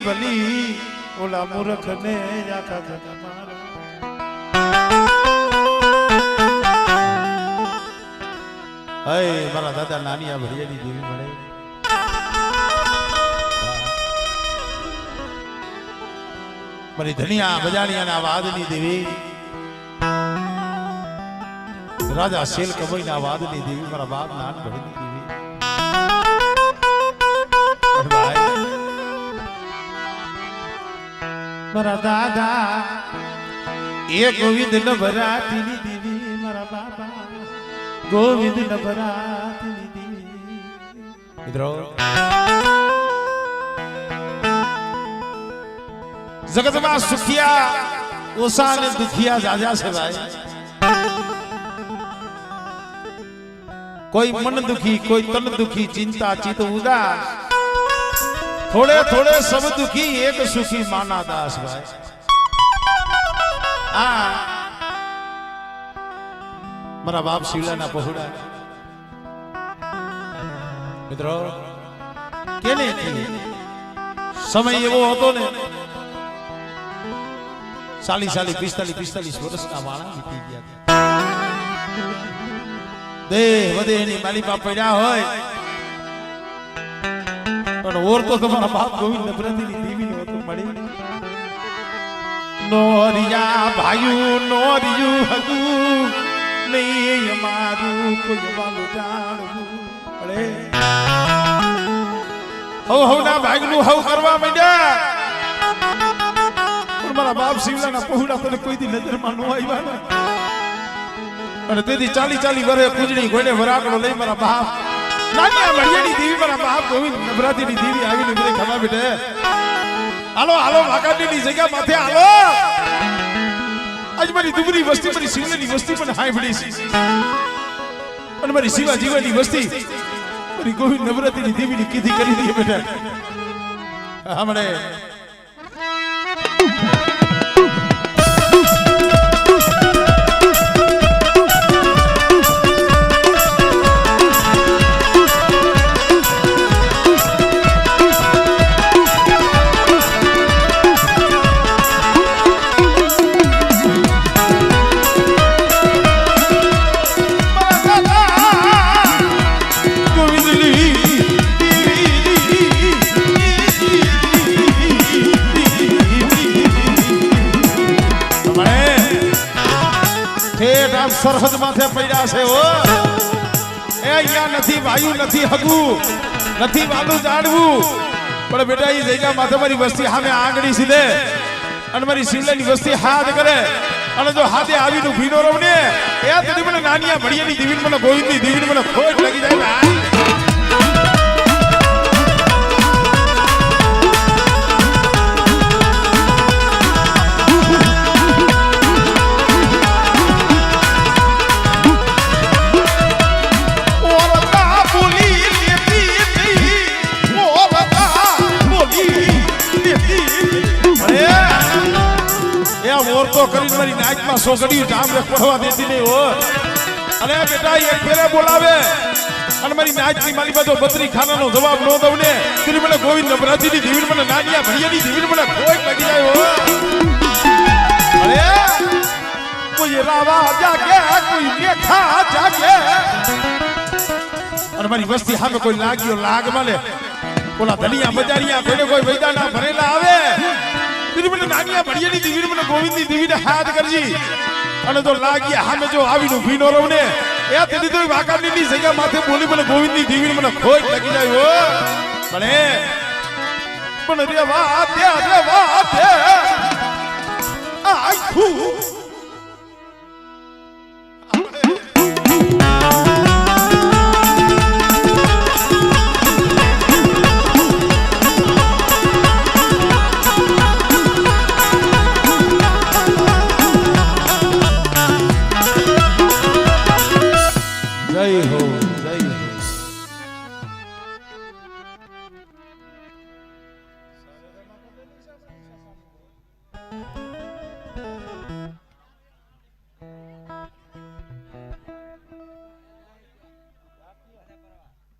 ભલી ઓલા મૂર્ખ ને આખા જગત મારા દાદા નાની આ ભરિયાની દેવી મળે મારી ધનિયા બજાણિયાના વાદની દેવી રાજા શેલ કબઈના વાદની દેવી મારા બાપ નાન ભળની દેવી મારા દાદા એ ગોવિંદ નવરાત્રિની દેવી મારા બાબા ગોવિંદ નવરાત્રિની દેવી મિત્રો જગતમાં સુખિયા ઓસા ને દુખિયા જાજા છે ભાઈ કોઈ મન દુખી કોઈ તન દુખી ચિંતા ચિત ઉદાસ थोड़े थोड़े सब दुखी एक सुखी माना दास भाई मारा बाप शिवला ना पहुड़ा मित्रों केने समय एवो होतो ने 40 45 वर्ष ना वाला बीती गया देह वदेनी माली बाप पड्या होय और तो तुम्हारा बाप गोविंद नवरात्रि देवी ने तो मड़ी नोरिया भाइयों नोरियू हगू नहीं हमारू कोई वालो जानू अरे हो ना भागनु हो करवा मंड्या और मारा बाप शिवला ना पहुड़ा तो कोई दी नजर में नो आव्या ने અને તેથી 40 વર્ષે કુજડી ગોડે વરાકડો લઈ મારા બાપ નાનિયા ભળિયાની દેવી મારા બાપ ગોવિંદ નવરાત્રિની દેવી આવીને મને ખમા બેટે હાલો હાલો વાકાડીની જગ્યા માથે હાલો આજ મારી દુબરી વસ્તી મારી શિવલાની વસ્તી પણ હાઈ પડી છે અને મારી શિવા જીવાની વસ્તી મારી ગોવિંદ નવરાત્રિની દેવીની કીધી કરી દી બેટા હમણે સરહદ માથે પડ્યા છે ઓ એ અહીંયા નથી વાયુ નથી હગુ નથી વાલું જાણવું પણ બેટા એ જગ્યા માથે મારી વસ્તી સામે આંગળી સીધે અને મારી શિવલાની વસ્તી હાથ કરે અને જો હાથે આવીનું ભીનો રવને એ તને મને નાનિયા ભળિયાની દેવીને મને ગોવિંદની દેવીને મને ખોટ લાગી જાય तो કરીને મારી નાકમાં સોગડી જામ પડવા દેતી નહીં હો અને બેટા એક ફેરે બોલાવે અને મારી નાકની માલી બાજુ બત્રી ખાનાનો જવાબ નો દઉં ને તેની મને ગોવિંદ નવરાત્રિની દેવીને મને નાનિયા ભળિયાની દેવીને મને કોઈ લાગી જાય હો અરે કોઈ રાવા જાગે કોઈ લેખા જાગે અને મારી વસ્તી સામે કોઈ લાગ્યો લાગ મળે ઓલા ધનિયા બજારિયા કોઈ વૈદાના ભરેલા આવે મને નાનિયા ભળિયાની દેવીને મને ગોવિંદની દેવીને હાથ કરજી અને જો લાગ્યા હામે જો આવીનું ભીનો રવને એ તેની તો વાકાડીની જગ્યા માથે બોલી મને ગોવિંદની દેવીને મને ખોટ લાગી જાય હો પણ રે વાત આખું